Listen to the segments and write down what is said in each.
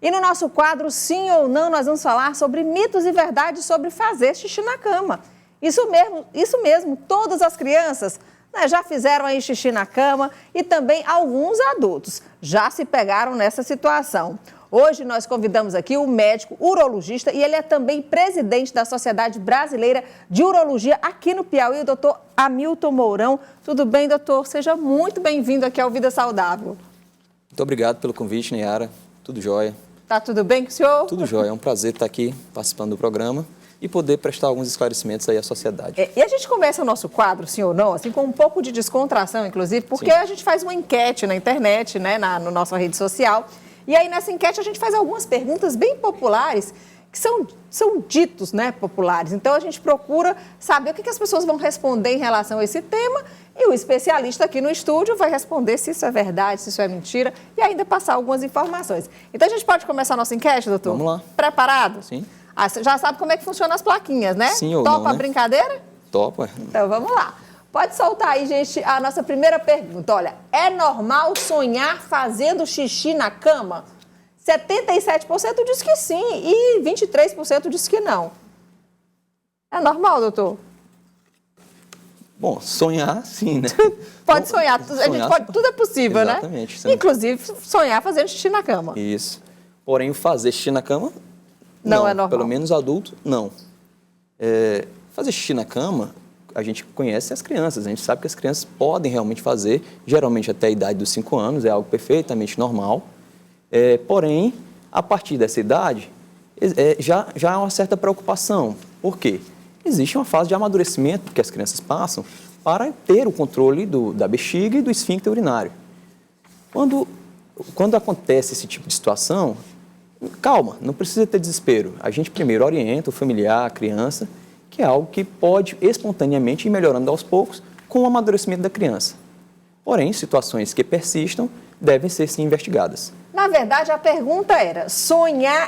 E no nosso quadro Sim ou Não, nós vamos falar sobre mitos e verdades sobre fazer xixi na cama. Isso mesmo, todas as crianças, né, já fizeram aí xixi na cama e também alguns adultos já se pegaram nessa situação. Hoje nós convidamos aqui o médico urologista e ele é também presidente da Sociedade Brasileira de Urologia aqui no Piauí, o doutor Hamilton Mourão. Tudo bem, doutor? Seja muito bem-vindo aqui ao Vida Saudável. Muito obrigado pelo convite, Nayara. Tudo jóia. Tá tudo bem com o senhor? Tudo jóia. É um prazer estar aqui participando do programa e poder prestar alguns esclarecimentos aí à sociedade. E a gente começa o nosso quadro, sim ou não, assim, com um pouco de descontração, inclusive, porque a gente faz uma enquete na internet, né, na nossa rede social. E aí, nessa enquete, a gente faz algumas perguntas bem populares, que são ditos, né, populares. Então, a gente procura saber o que as pessoas vão responder em relação a esse tema e o especialista aqui no estúdio vai responder se isso é verdade, se isso é mentira e ainda passar algumas informações. Então, a gente pode começar a nossa enquete, doutor? Vamos lá. Preparado? Sim. Você já sabe como é que funcionam as plaquinhas, né? Sim ou Topa não, né? a brincadeira? Topa. Então, vamos lá. Pode soltar aí, gente, a nossa primeira pergunta. Olha, é normal sonhar fazendo xixi na cama? 77% diz que sim e 23% diz que não. É normal, doutor? Bom, sonhar, sim, né? Pode sonhar, tudo é possível, exatamente, né? Inclusive, sonhar fazendo xixi na cama. Isso. Porém, o fazer xixi na cama, não é normal. Pelo menos adulto, não. Fazer xixi na cama, a gente conhece as crianças, a gente sabe que as crianças podem realmente fazer, geralmente até a idade dos 5 anos, é algo perfeitamente normal. Porém, a partir dessa idade, já há uma certa preocupação. Por quê? Existe uma fase de amadurecimento que as crianças passam para ter o controle da bexiga e do esfíncter urinário. Quando acontece esse tipo de situação, calma, não precisa ter desespero. A gente primeiro orienta o familiar, a criança, que é algo que pode espontaneamente ir melhorando aos poucos com o amadurecimento da criança. Porém, situações que persistam devem ser sim investigadas. Na verdade, a pergunta era,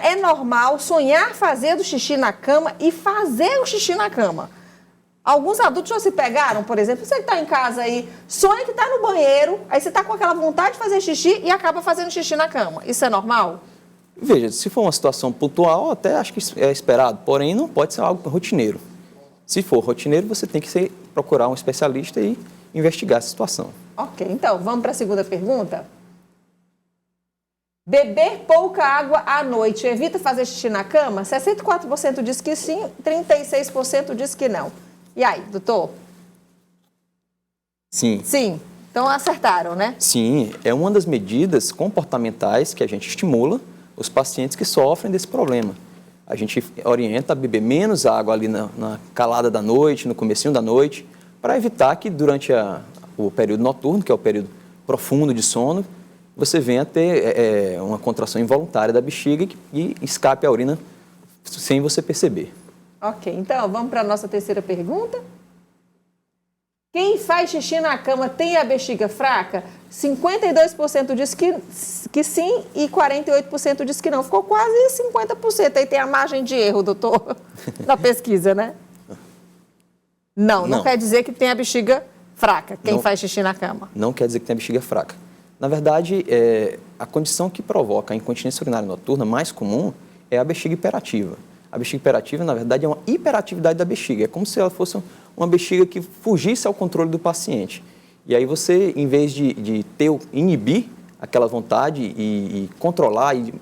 é normal sonhar fazendo xixi na cama e fazer o xixi na cama? Alguns adultos já se pegaram, por exemplo, você que está em casa aí, sonha que está no banheiro, aí você está com aquela vontade de fazer xixi e acaba fazendo xixi na cama. Isso é normal? Veja, se for uma situação pontual, até acho que é esperado, porém não pode ser algo rotineiro. Se for rotineiro, você tem que procurar um especialista e investigar a situação. Ok, então vamos para a segunda pergunta? Beber pouca água à noite evita fazer xixi na cama? 64% diz que sim, 36% diz que não. E aí, doutor? Sim. Sim. Então acertaram, né? Sim, é uma das medidas comportamentais que a gente estimula os pacientes que sofrem desse problema. A gente orienta a beber menos água ali na calada da noite, no comecinho da noite, para evitar que durante o período noturno, que é o período profundo de sono, você venha ter uma contração involuntária da bexiga e escape a urina sem você perceber. Ok, então vamos para a nossa terceira pergunta. Quem faz xixi na cama tem a bexiga fraca? 52% diz que sim e 48% diz que não. Ficou quase 50%. Aí tem a margem de erro, doutor, na pesquisa, né? Não quer dizer que tem a bexiga fraca, quem faz xixi na cama. Não quer dizer que tem a bexiga fraca. Na verdade, a condição que provoca a incontinência urinária noturna mais comum é a bexiga hiperativa. A bexiga hiperativa, na verdade, é uma hiperatividade da bexiga. É como se ela fosse uma bexiga que fugisse ao controle do paciente. E aí você, em vez de inibir aquela vontade e controlar, e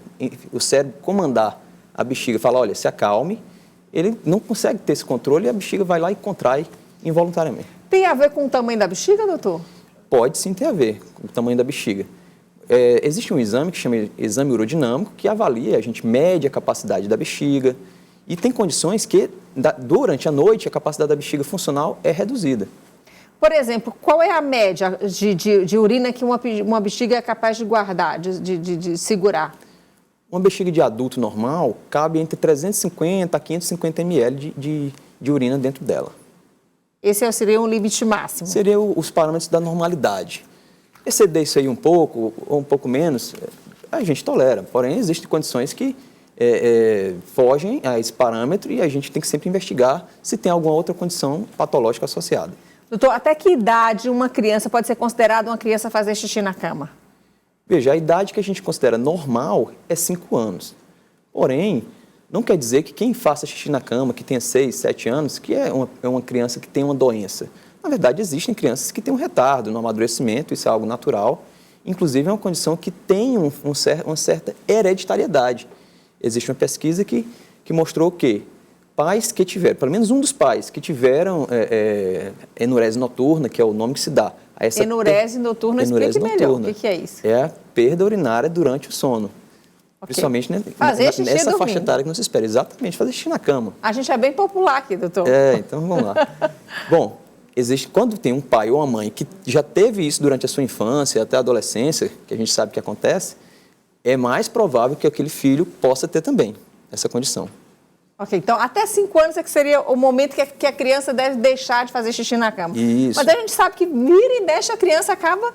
o cérebro comandar a bexiga, falar, olha, se acalme, ele não consegue ter esse controle e a bexiga vai lá e contrai involuntariamente. Tem a ver com o tamanho da bexiga, doutor? Pode sim ter a ver com o tamanho da bexiga. Existe um exame que chama exame urodinâmico, que avalia, a gente mede a capacidade da bexiga e tem condições que, durante a noite, a capacidade da bexiga funcional é reduzida. Por exemplo, qual é a média de urina que uma bexiga é capaz de guardar, de segurar? Uma bexiga de adulto normal cabe entre 350 a 550 ml de urina dentro dela. Esse seria um limite máximo? Seria os parâmetros da normalidade. Exceder isso aí um pouco ou um pouco menos, a gente tolera. Porém, existem condições que fogem a esse parâmetro e a gente tem que sempre investigar se tem alguma outra condição patológica associada. Doutor, até que idade uma criança pode ser considerada uma criança fazer xixi na cama? Veja, a idade que a gente considera normal é 5 anos. Porém, não quer dizer que quem faça xixi na cama, que tenha 6, 7 anos, que é uma criança que tem uma doença. Na verdade, existem crianças que têm um retardo no amadurecimento, isso é algo natural. Inclusive, é uma condição que tem uma certa hereditariedade. Existe uma pesquisa que mostrou que pais que tiveram, pelo menos um dos pais que tiveram enurese noturna, que é o nome que se dá. Enurese noturna, explique melhor o que é isso. É a perda urinária durante o sono. Okay. Principalmente nessa faixa etária que não se espera. Exatamente, fazer xixi na cama. A gente é bem popular aqui, doutor. Então vamos lá. Bom, quando tem um pai ou uma mãe que já teve isso durante a sua infância, até a adolescência, que a gente sabe que acontece, é mais provável que aquele filho possa ter também essa condição. Ok, então até 5 anos é que seria o momento que a criança deve deixar de fazer xixi na cama. Isso. Mas a gente sabe que vira e mexe, a criança acaba,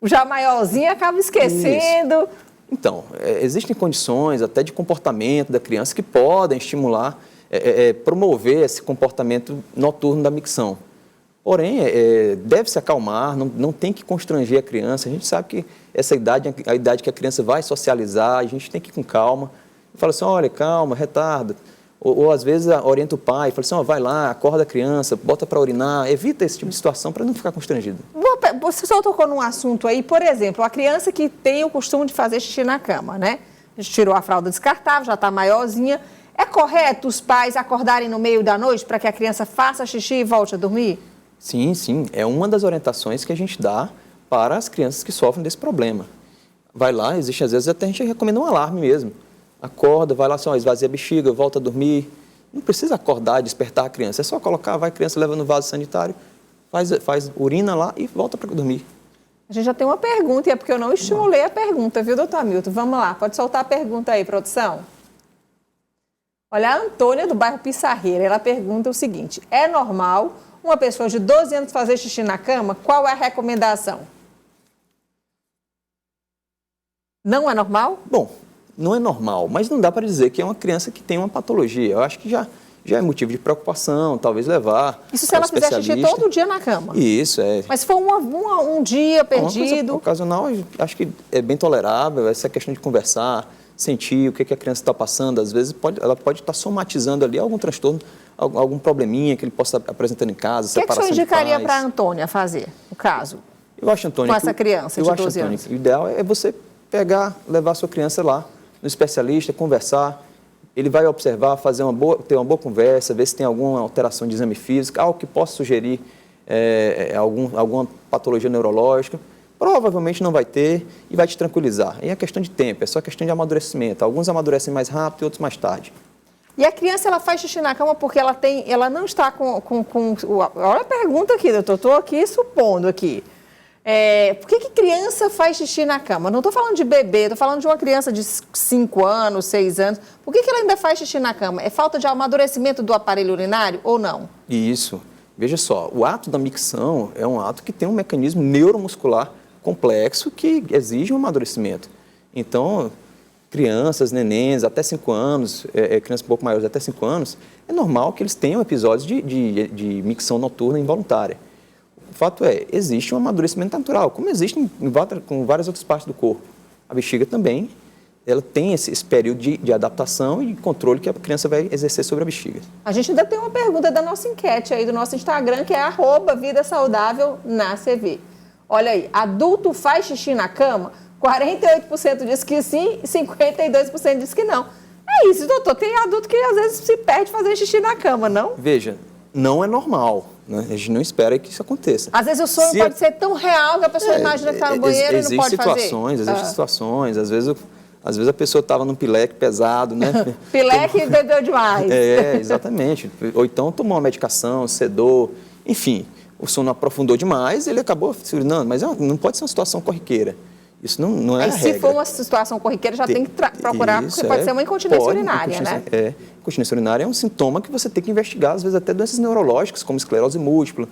já maiorzinha, acaba esquecendo. Isso. Então, existem condições até de comportamento da criança que podem estimular, promover esse comportamento noturno da micção. Porém, deve se acalmar, não tem que constranger a criança. A gente sabe que essa idade é a idade que a criança vai socializar, a gente tem que ir com calma. Fala assim, olha, calma, retarda. Ou às vezes orienta o pai, fala assim, vai lá, acorda a criança, bota para urinar, evita esse tipo de situação para não ficar constrangido. Você só tocou num assunto aí, por exemplo, a criança que tem o costume de fazer xixi na cama, né? A gente tirou a fralda descartável, já está maiorzinha. É correto os pais acordarem no meio da noite para que a criança faça xixi e volte a dormir? Sim, sim. É uma das orientações que a gente dá para as crianças que sofrem desse problema. Vai lá, existe às vezes até a gente recomenda um alarme mesmo. Acorda, vai lá, só esvazia a bexiga, volta a dormir. Não precisa acordar, despertar a criança. É só colocar, vai a criança, leva no vaso sanitário, faz urina lá e volta para dormir. A gente já tem uma pergunta, e é porque eu não estimulei a pergunta, viu, doutor Hamilton? Vamos lá, pode soltar a pergunta aí, produção. Olha, a Antônia, do bairro Pissarreira, ela pergunta o seguinte: é normal uma pessoa de 12 anos fazer xixi na cama? Qual é a recomendação? Não é normal? Bom, não é normal, mas não dá para dizer que é uma criança que tem uma patologia. Eu acho que já é motivo de preocupação, talvez levar. Isso se ela fizer xixi todo dia na cama? Isso, é. Mas se for um dia perdido? Uma coisa ocasional, acho que é bem tolerável, essa questão de conversar, sentir o que a criança está passando. Às vezes ela pode estar somatizando ali algum transtorno, algum probleminha que ele possa estar apresentando em casa, separação de pais. O que você indicaria para a Antônia fazer, no caso? Eu acho, Antônia, com essa criança de 12 anos? O ideal é você levar a sua criança lá no especialista, conversar. Ele vai observar, ter uma boa conversa, ver se tem alguma alteração de exame físico, algo que possa sugerir alguma patologia neurológica. Provavelmente não vai ter e vai te tranquilizar. E é questão de tempo, é só questão de amadurecimento. Alguns amadurecem mais rápido e outros mais tarde. E a criança, ela faz xixi na cama porque ela não está com... Olha a pergunta aqui, doutor, estou aqui supondo aqui. Por que criança faz xixi na cama? Não estou falando de bebê, estou falando de uma criança de 5 anos, 6 anos. Por que ela ainda faz xixi na cama? É falta de amadurecimento do aparelho urinário ou não? Isso. Veja só, o ato da micção é um ato que tem um mecanismo neuromuscular complexo que exige um amadurecimento. Então, crianças, nenéns, até 5 anos, crianças um pouco maiores até 5 anos, é normal que eles tenham episódios de micção noturna involuntária. O fato existe um amadurecimento natural, como existe com várias outras partes do corpo. A bexiga também, ela tem esse período de adaptação e de controle que a criança vai exercer sobre a bexiga. A gente ainda tem uma pergunta da nossa enquete aí, do nosso Instagram, que é @vidasaudávelnacv. Olha aí, adulto faz xixi na cama? 48% diz que sim e 52% diz que não. É isso, doutor, tem adulto que às vezes se perde fazer xixi na cama, não? Veja, não é normal. Né? A gente não espera que isso aconteça. Às vezes o sonho pode ser tão real que a pessoa imagina que está no banheiro e não pode fazer. Existem situações, às vezes a pessoa estava num pileque pesado, né? Pileque e bebeu demais. Exatamente. Ou então tomou uma medicação, sedou, enfim, o sono aprofundou demais, ele acabou se urinando, mas não pode ser uma situação corriqueira. Isso não é a regra. Se for uma situação corriqueira, já tem que procurar, porque pode ser uma incontinência urinária, né? Incontinência urinária é um sintoma que você tem que investigar, às vezes até doenças neurológicas, como esclerose múltipla,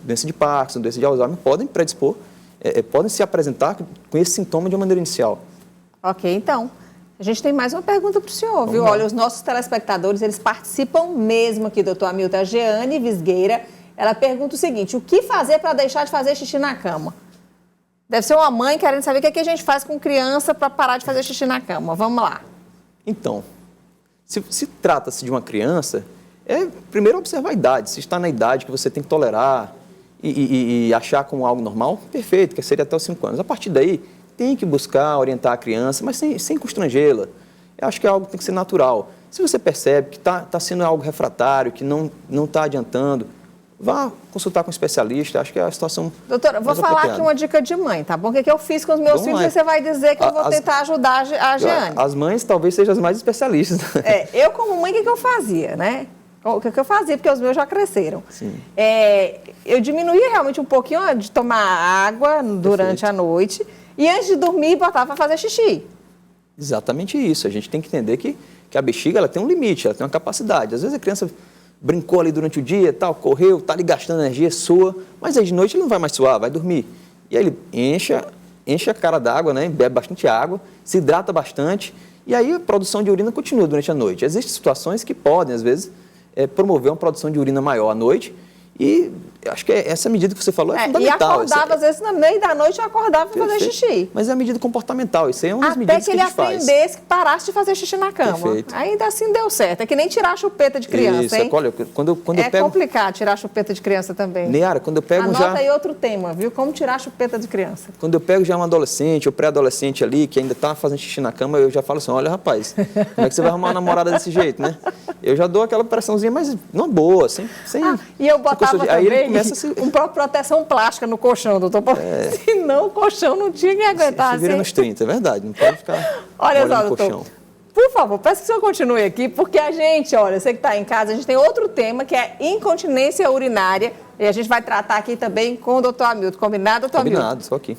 doença de Parkinson, doença de Alzheimer, podem predispor, podem se apresentar com esse sintoma de uma maneira inicial. Ok, então, a gente tem mais uma pergunta para o senhor, viu? Olha, os nossos telespectadores, eles participam mesmo aqui, doutor Hamilton. A Jeane Visgueira, ela pergunta o seguinte: o que fazer para deixar de fazer xixi na cama? Deve ser uma mãe querendo saber o que, é que a gente faz com criança para parar de fazer xixi na cama. Vamos lá. Então, se trata-se de uma criança, primeiro observar a idade. Se está na idade que você tem que tolerar e achar como algo normal, perfeito, que seria até os 5 anos. A partir daí, tem que buscar orientar a criança, mas sem constrangê-la. Eu acho que é algo que tem que ser natural. Se você percebe que está sendo algo refratário, que não está adiantando, vá consultar com um especialista, acho que é a situação. Doutora, vou falar aqui uma dica de mãe, tá bom? O que eu fiz com os meus filhos e você vai dizer que eu vou tentar ajudar a Jeane. As mães talvez sejam as mais especialistas. Eu como mãe, o que eu fazia, né? O que eu fazia, porque os meus já cresceram. Sim. Eu diminuía realmente um pouquinho de tomar água durante a noite e antes de dormir botava para fazer xixi. Exatamente isso. A gente tem que entender que a bexiga ela tem um limite, ela tem uma capacidade. Às vezes a criança brincou ali durante o dia, tal, correu, está ali gastando energia, sua, mas aí de noite ele não vai mais suar, vai dormir. E aí ele enche a cara d'água, né, bebe bastante água, se hidrata bastante, e aí a produção de urina continua durante a noite. Existem situações que podem, às vezes, promover uma produção de urina maior à noite, e acho que essa medida que você falou é fundamental. E acordava, às vezes, no meio da noite, eu acordava para fazer xixi. Mas é a medida comportamental, isso aí é uma das medidas que a gente faz. Até que ele aprendesse que parasse de fazer xixi na cama. Perfeito. Ainda assim deu certo. É que nem tirar a chupeta de criança, isso, hein? Olha, quando eu pego... É complicado tirar a chupeta de criança também. Neara, quando eu pego Anota aí outro tema, viu? Como tirar a chupeta de criança. Quando eu pego já um adolescente ou pré-adolescente ali, que ainda está fazendo xixi na cama, eu já falo assim, olha, rapaz, como é que você vai arrumar uma namorada desse jeito, né? Eu já dou aquela pressãozinha, mas não boa, sem e eu botava também uma proteção plástica no colchão, doutor, porque senão o colchão não tinha que aguentar. Se vira nos 30, é verdade, não pode ficar olha só, no doutor, colchão. Por favor, peço que o senhor continue aqui, porque a gente, olha, você que está em casa, a gente tem outro tema que é incontinência urinária, e a gente vai tratar aqui também com o doutor Hamilton. Combinado, doutor Hamilton? Combinado, só aqui.